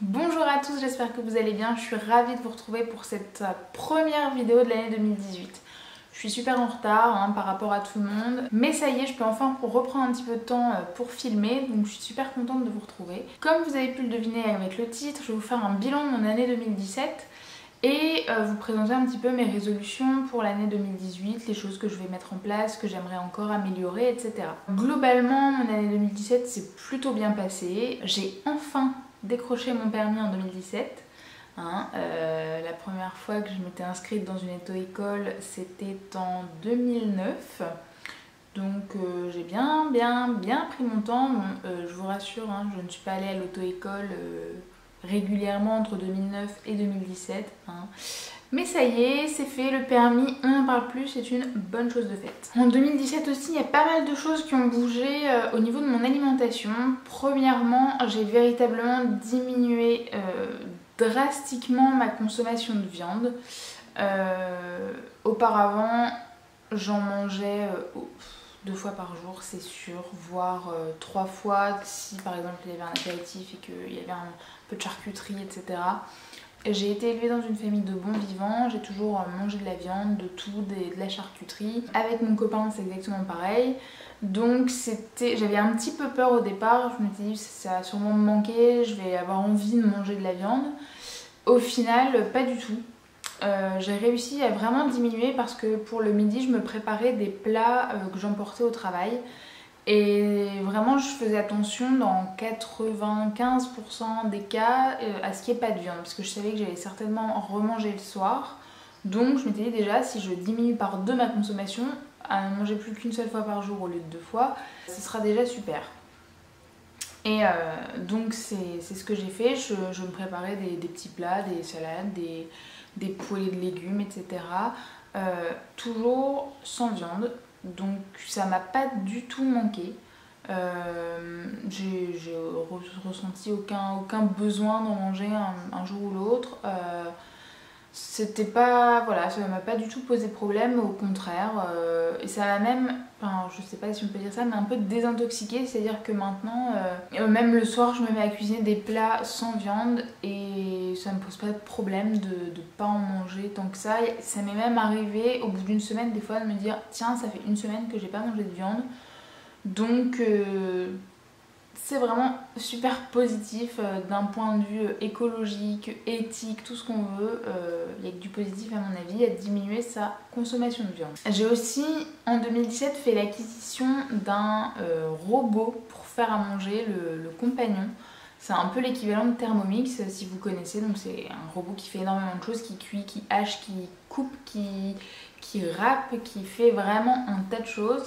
Bonjour à tous, j'espère que vous allez bien. Je suis ravie de vous retrouver pour cette première vidéo de l'année 2018. Je suis super en retard par rapport à tout le monde, mais ça y est, je peux enfin reprendre un petit peu de temps pour filmer, donc je suis super contente de vous retrouver. Comme vous avez pu le deviner avec le titre, je vais vous faire un bilan de mon année 2017 et vous présenter un petit peu mes résolutions pour l'année 2018, les choses que je vais mettre en place, que j'aimerais encore améliorer, etc. Globalement, mon année 2017 s'est plutôt bien passée. J'ai enfin décroché mon permis en 2017. La première fois que je m'étais inscrite dans une auto-école, c'était en 2009. Donc j'ai bien pris mon temps. Je vous rassure, je ne suis pas allée à l'auto-école régulièrement entre 2009 et 2017. Mais ça y est, c'est fait, le permis, on n'en parle plus, c'est une bonne chose de faite. En 2017 aussi, il y a pas mal de choses qui ont bougé au niveau de mon alimentation. Premièrement, j'ai véritablement diminué drastiquement ma consommation de viande. Auparavant, j'en mangeais 2 fois par jour, c'est sûr, voire 3 fois si par exemple il y avait un apéritif et qu'il y avait un peu de charcuterie, etc. J'ai été élevée dans une famille de bons vivants, j'ai toujours mangé de la viande, de tout, de la charcuterie. Avec mon copain, c'est exactement pareil. Donc j'avais un petit peu peur au départ, je me suis dit ça va sûrement me manquer, je vais avoir envie de manger de la viande. Au final, pas du tout. J'ai réussi à vraiment diminuer parce que pour le midi, je me préparais des plats que j'emportais au travail. Et vraiment, je faisais attention dans 95% des cas à ce qu'il n'y ait pas de viande, parce que je savais que j'allais certainement remanger le soir. Donc je m'étais dit déjà, si je diminue par 2 ma consommation, à ne manger plus qu'une seule fois par jour au lieu de 2 fois, ce sera déjà super. Et donc c'est ce que j'ai fait, je me préparais des petits plats, des salades, des poêlées de légumes, etc. Toujours sans viande. Donc ça m'a pas du tout manqué. J'ai ressenti aucun besoin d'en manger un jour ou l'autre. C'était pas, voilà, ça m'a pas du tout posé problème, au contraire. Et ça m'a même, enfin je sais pas si on peut dire ça, mais un peu désintoxiquée. C'est-à-dire que maintenant, même le soir, je me mets à cuisiner des plats sans viande et ça me pose pas de problème de pas en manger tant que ça. Ça m'est même arrivé au bout d'une semaine des fois de me dire tiens, ça fait une semaine que j'ai pas mangé de viande. Donc c'est vraiment super positif d'un point de vue écologique, éthique, tout ce qu'on veut. Il y a que du positif à mon avis à diminuer sa consommation de viande. J'ai aussi en 2017 fait l'acquisition d'un robot pour faire à manger, le Compagnon. C'est un peu l'équivalent de Thermomix si vous connaissez, donc c'est un robot qui fait énormément de choses, qui cuit, qui hache, qui coupe, qui râpe, qui fait vraiment un tas de choses.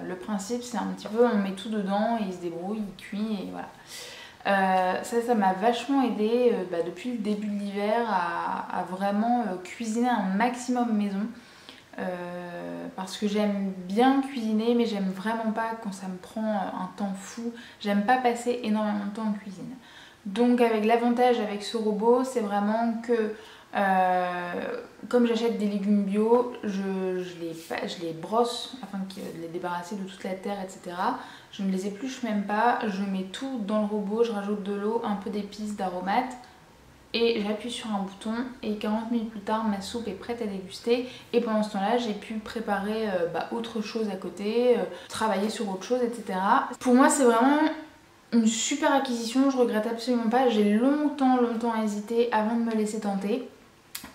Le principe c'est un petit peu on met tout dedans et il se débrouille, il cuit et voilà. Ça m'a vachement aidé depuis le début de l'hiver à vraiment cuisiner un maximum maison. Parce que j'aime bien cuisiner mais j'aime vraiment pas quand ça me prend un temps fou. J'aime pas passer énormément de temps en cuisine. Donc avec l'avantage avec ce robot, c'est vraiment que comme j'achète des légumes bio, je les brosse afin de les débarrasser de toute la terre, etc. Je ne les épluche même pas, je mets tout dans le robot, je rajoute de l'eau, un peu d'épices, d'aromates et j'appuie sur un bouton et 40 minutes plus tard ma soupe est prête à déguster et pendant ce temps là j'ai pu préparer autre chose à côté, travailler sur autre chose, etc. Pour moi c'est vraiment une super acquisition, je regrette absolument pas. J'ai longtemps hésité avant de me laisser tenter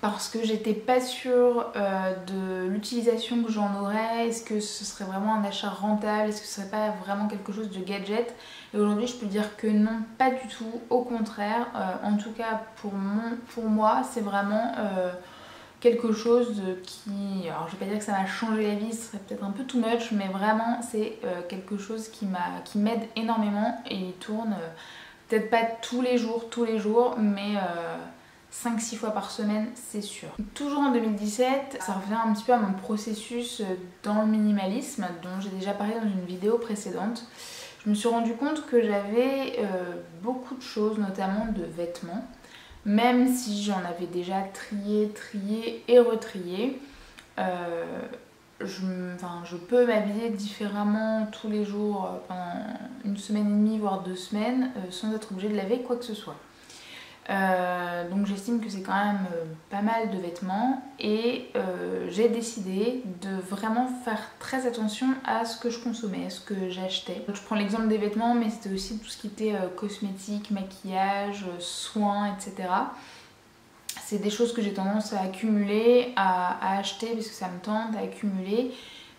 parce que j'étais pas sûre de l'utilisation que j'en aurais. Est-ce que ce serait vraiment un achat rentable? Est-ce que ce serait pas vraiment quelque chose de gadget? Et aujourd'hui je peux dire que non, pas du tout, au contraire. En tout cas pour moi c'est vraiment quelque chose qui, alors je vais pas dire que ça m'a changé la vie, ce serait peut-être un peu too much, mais vraiment c'est quelque chose qui m'aide énormément et il tourne peut-être pas tous les jours, mais 5-6 fois par semaine, c'est sûr. Toujours en 2017, ça revient un petit peu à mon processus dans le minimalisme dont j'ai déjà parlé dans une vidéo précédente. Je me suis rendu compte que j'avais beaucoup de choses, notamment de vêtements, même si j'en avais déjà trié et retrié. Je peux m'habiller différemment tous les jours pendant une semaine et demie voire 2 semaines sans être obligée de laver quoi que ce soit. Donc j'estime que c'est quand même pas mal de vêtements et j'ai décidé de vraiment faire très attention à ce que je consommais, à ce que j'achetais. Je prends l'exemple des vêtements, mais c'était aussi tout ce qui était cosmétique, maquillage, soins, etc. C'est des choses que j'ai tendance à accumuler, à acheter parce que ça me tente, à accumuler.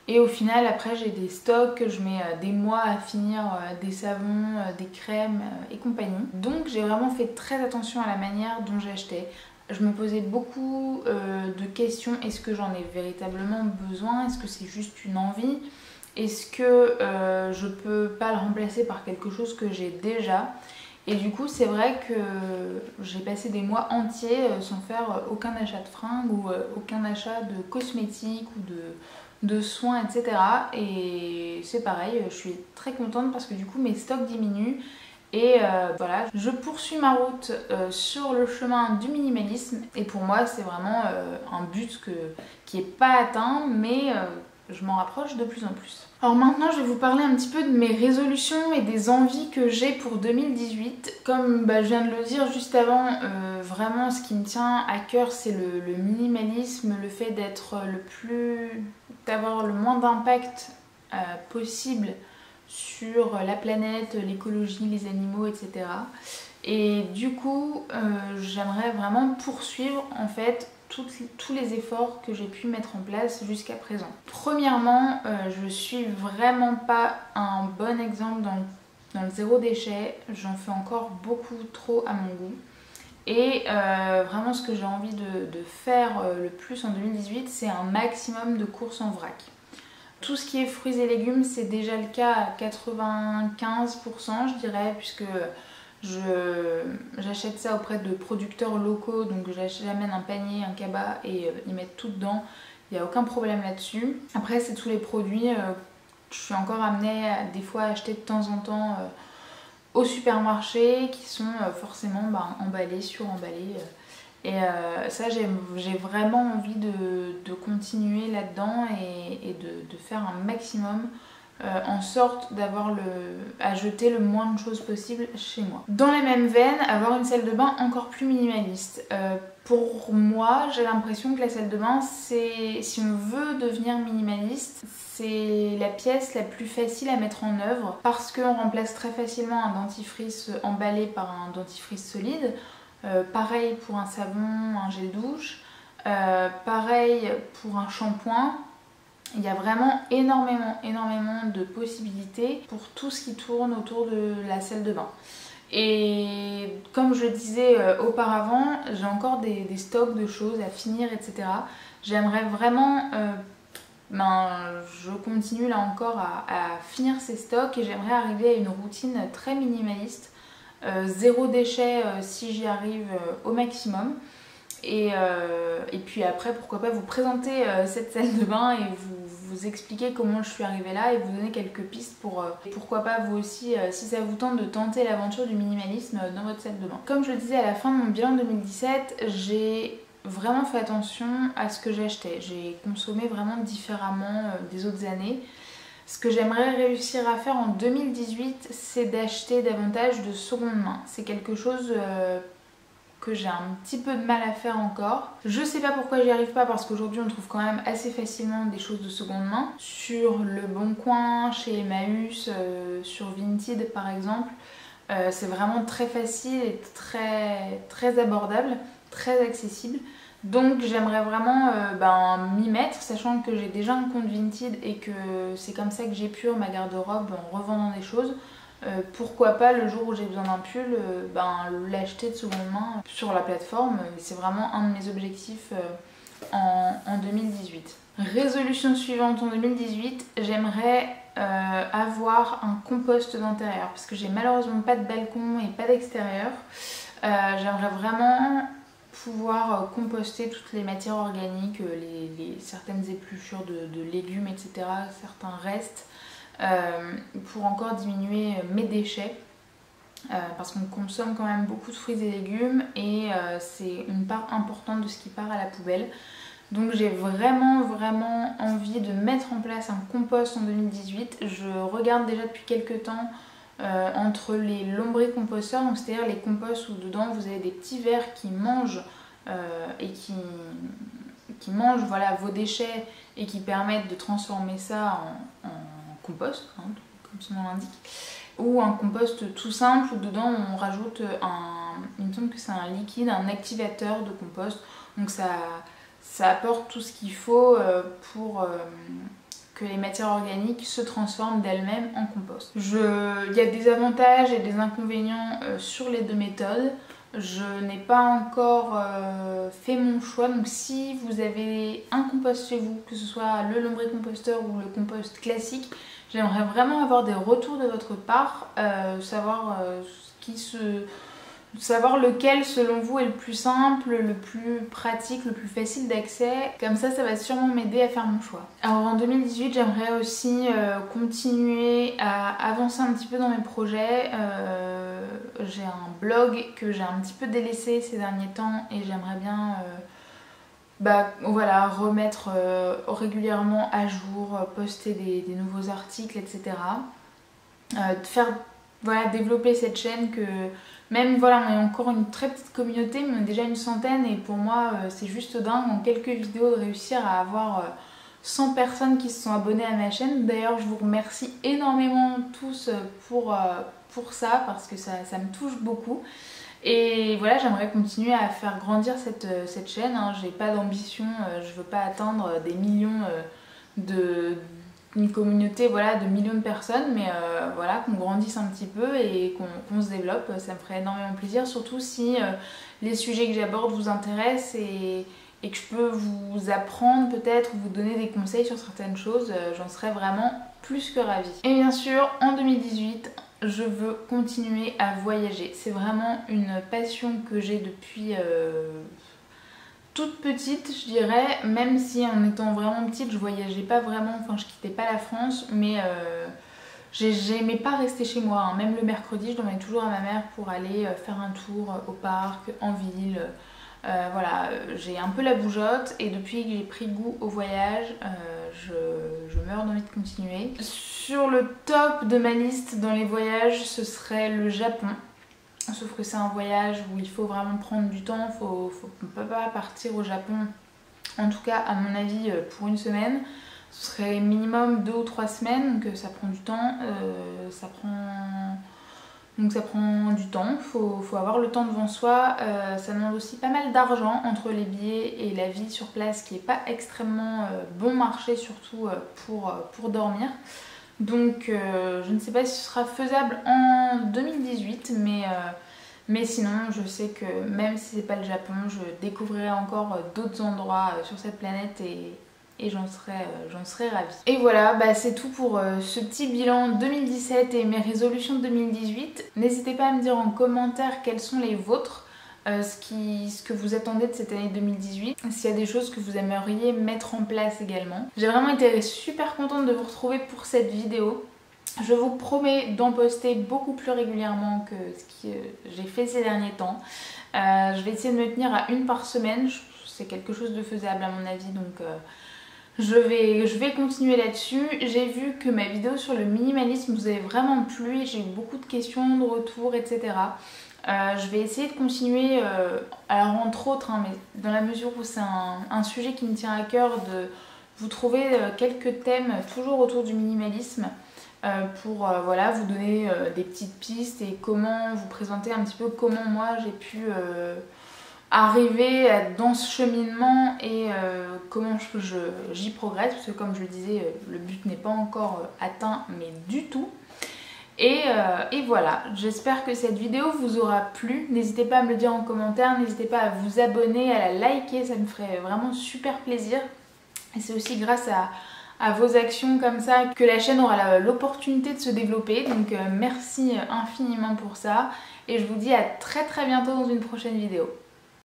Et au final, après, j'ai des stocks, je mets des mois à finir des savons, des crèmes et compagnie. Donc j'ai vraiment fait très attention à la manière dont j'achetais. Je me posais beaucoup de questions. Est-ce que j'en ai véritablement besoin? Est-ce que c'est juste une envie? Est-ce que je peux pas le remplacer par quelque chose que j'ai déjà? Et du coup, c'est vrai que j'ai passé des mois entiers sans faire aucun achat de fringues ou aucun achat de cosmétiques ou de soins, etc. Et c'est pareil, je suis très contente parce que du coup mes stocks diminuent. Et voilà, je poursuis ma route sur le chemin du minimalisme. Et pour moi, c'est vraiment un but qui n'est pas atteint, mais je m'en rapproche de plus en plus. Alors maintenant, je vais vous parler un petit peu de mes résolutions et des envies que j'ai pour 2018. Comme je viens de le dire juste avant, vraiment ce qui me tient à cœur, c'est le minimalisme, le fait d'avoir le moins d'impact possible sur la planète, l'écologie, les animaux, etc. Et du coup, j'aimerais vraiment poursuivre en fait tous les efforts que j'ai pu mettre en place jusqu'à présent. Premièrement, je suis vraiment pas un bon exemple dans le zéro déchet. J'en fais encore beaucoup trop à mon goût. Et vraiment ce que j'ai envie de faire le plus en 2018, c'est un maximum de courses en vrac. Tout ce qui est fruits et légumes, c'est déjà le cas à 95%, je dirais, puisque j'achète ça auprès de producteurs locaux, donc j'amène un panier, un cabas et ils mettent tout dedans. Il n'y a aucun problème là-dessus. Après, c'est tous les produits je suis encore amenée des fois à acheter de temps en temps au supermarché qui sont forcément emballés, suremballés. Et ça, j'ai vraiment envie de continuer là-dedans et de faire un maximum en sorte à jeter le moins de choses possible chez moi. Dans les mêmes veines, avoir une salle de bain encore plus minimaliste. Pour moi, j'ai l'impression que la salle de bain, si on veut devenir minimaliste, c'est la pièce la plus facile à mettre en œuvre parce qu'on remplace très facilement un dentifrice emballé par un dentifrice solide. Pareil pour un savon, un gel douche, pareil pour un shampoing. Il y a vraiment énormément de possibilités pour tout ce qui tourne autour de la salle de bain. Et comme je disais auparavant, j'ai encore des stocks de choses à finir, etc. J'aimerais vraiment, je continue là encore à finir ces stocks et j'aimerais arriver à une routine très minimaliste. Zéro déchet si j'y arrive au maximum. Et puis après, pourquoi pas vous présenter cette salle de bain et vous expliquer comment je suis arrivée là et vous donner quelques pistes pour pourquoi pas vous aussi, si ça vous tente, de tenter l'aventure du minimalisme dans votre salle de bain. Comme je le disais à la fin de mon bilan 2017, j'ai vraiment fait attention à ce que j'achetais. J'ai consommé vraiment différemment des autres années. Ce que j'aimerais réussir à faire en 2018, c'est d'acheter davantage de seconde main. C'est quelque chose que j'ai un petit peu de mal à faire encore. Je sais pas pourquoi j'y arrive pas parce qu'aujourd'hui on trouve quand même assez facilement des choses de seconde main. Sur Le Bon Coin, chez Emmaüs, sur Vinted par exemple. C'est vraiment très facile et très abordable, très accessible. Donc j'aimerais vraiment m'y mettre, sachant que j'ai déjà un compte Vinted et que c'est comme ça que j'épure ma garde-robe en revendant des choses. Pourquoi pas le jour où j'ai besoin d'un pull, l'acheter de seconde main sur la plateforme. C'est vraiment un de mes objectifs en 2018. Résolution suivante en 2018, j'aimerais avoir un compost d'intérieur parce que j'ai malheureusement pas de balcon et pas d'extérieur. J'aimerais vraiment pouvoir composter toutes les matières organiques, certaines épluchures de légumes, etc., certains restes, pour encore diminuer mes déchets. Parce qu'on consomme quand même beaucoup de fruits et légumes et c'est une part importante de ce qui part à la poubelle. Donc j'ai vraiment envie de mettre en place un compost en 2018. Je regarde déjà depuis quelques temps entre les lombricomposteurs, donc c'est-à-dire les composts où dedans vous avez des petits vers qui mangent et qui mangent voilà, vos déchets et qui permettent de transformer ça en compost, hein, comme son nom l'indique, ou un compost tout simple où dedans on rajoute il me semble que c'est un liquide, un activateur de compost, donc ça apporte tout ce qu'il faut pour que les matières organiques se transforment d'elles-mêmes en compost. Il y a des avantages et des inconvénients sur les deux méthodes. Je n'ai pas encore fait mon choix, donc si vous avez un compost chez vous, que ce soit le lombricomposteur ou le compost classique, j'aimerais vraiment avoir des retours de votre part, savoir lequel selon vous est le plus simple, le plus pratique, le plus facile d'accès. Comme ça va sûrement m'aider à faire mon choix. Alors en 2018, j'aimerais aussi continuer à avancer un petit peu dans mes projets. J'ai un blog que j'ai un petit peu délaissé ces derniers temps et j'aimerais bien voilà, remettre régulièrement à jour, poster des nouveaux articles, etc. Voilà, développer cette chaîne que même voilà, on est encore une très petite communauté, mais on est déjà une centaine et pour moi c'est juste dingue en quelques vidéos de réussir à avoir 100 personnes qui se sont abonnées à ma chaîne. D'ailleurs je vous remercie énormément tous pour ça parce que ça me touche beaucoup. Et voilà, j'aimerais continuer à faire grandir cette chaîne, hein. J'ai pas d'ambition, je veux pas atteindre des millions une communauté voilà, de millions de personnes, mais voilà, qu'on grandisse un petit peu et qu'on se développe, ça me ferait énormément plaisir, surtout si les sujets que j'aborde vous intéressent et que je peux vous apprendre peut-être, vous donner des conseils sur certaines choses, j'en serais vraiment plus que ravie. Et bien sûr, en 2018, je veux continuer à voyager. C'est vraiment une passion que j'ai depuis toute petite, je dirais, même si en étant vraiment petite, je voyageais pas vraiment, enfin je quittais pas la France, mais j'aimais pas rester chez moi, hein. Même le mercredi, je demandais toujours à ma mère pour aller faire un tour au parc, en ville. Voilà, j'ai un peu la bougeotte et depuis que j'ai pris goût au voyage, je meurs d'envie de continuer. Sur le top de ma liste dans les voyages, ce serait le Japon. Sauf que c'est un voyage où il faut vraiment prendre du temps, on ne peut pas partir au Japon, en tout cas à mon avis pour une semaine. Ce serait minimum 2 ou 3 semaines, donc ça prend du temps, ça prend du temps, faut avoir le temps devant soi. Ça demande aussi pas mal d'argent entre les billets et la vie sur place qui n'est pas extrêmement bon marché, surtout pour dormir. Donc je ne sais pas si ce sera faisable en 2018, mais sinon je sais que même si c'est pas le Japon, je découvrirai encore d'autres endroits sur cette planète et j'en serais ravie. Et voilà, c'est tout pour ce petit bilan 2017 et mes résolutions de 2018. N'hésitez pas à me dire en commentaire quelles sont les vôtres. Ce que vous attendez de cette année 2018, s'il y a des choses que vous aimeriez mettre en place également. J'ai vraiment été super contente de vous retrouver pour cette vidéo. Je vous promets d'en poster beaucoup plus régulièrement que ce que j'ai fait ces derniers temps. Je vais essayer de me tenir à une par semaine, c'est quelque chose de faisable à mon avis, donc je vais continuer là-dessus. J'ai vu que ma vidéo sur le minimalisme vous avait vraiment plu et j'ai eu beaucoup de questions, de retours, etc. Je vais essayer de continuer, alors entre autres, hein, mais dans la mesure où c'est un sujet qui me tient à cœur, de vous trouver quelques thèmes toujours autour du minimalisme pour voilà, vous donner des petites pistes et comment vous présenter un petit peu comment moi j'ai pu arriver dans ce cheminement et comment j'y progresse, parce que comme je le disais, le but n'est pas encore atteint, mais du tout. Et voilà, j'espère que cette vidéo vous aura plu. N'hésitez pas à me le dire en commentaire, n'hésitez pas à vous abonner, à la liker, ça me ferait vraiment super plaisir. Et c'est aussi grâce à vos actions comme ça que la chaîne aura l'opportunité de se développer. Donc merci infiniment pour ça. Et je vous dis à très bientôt dans une prochaine vidéo.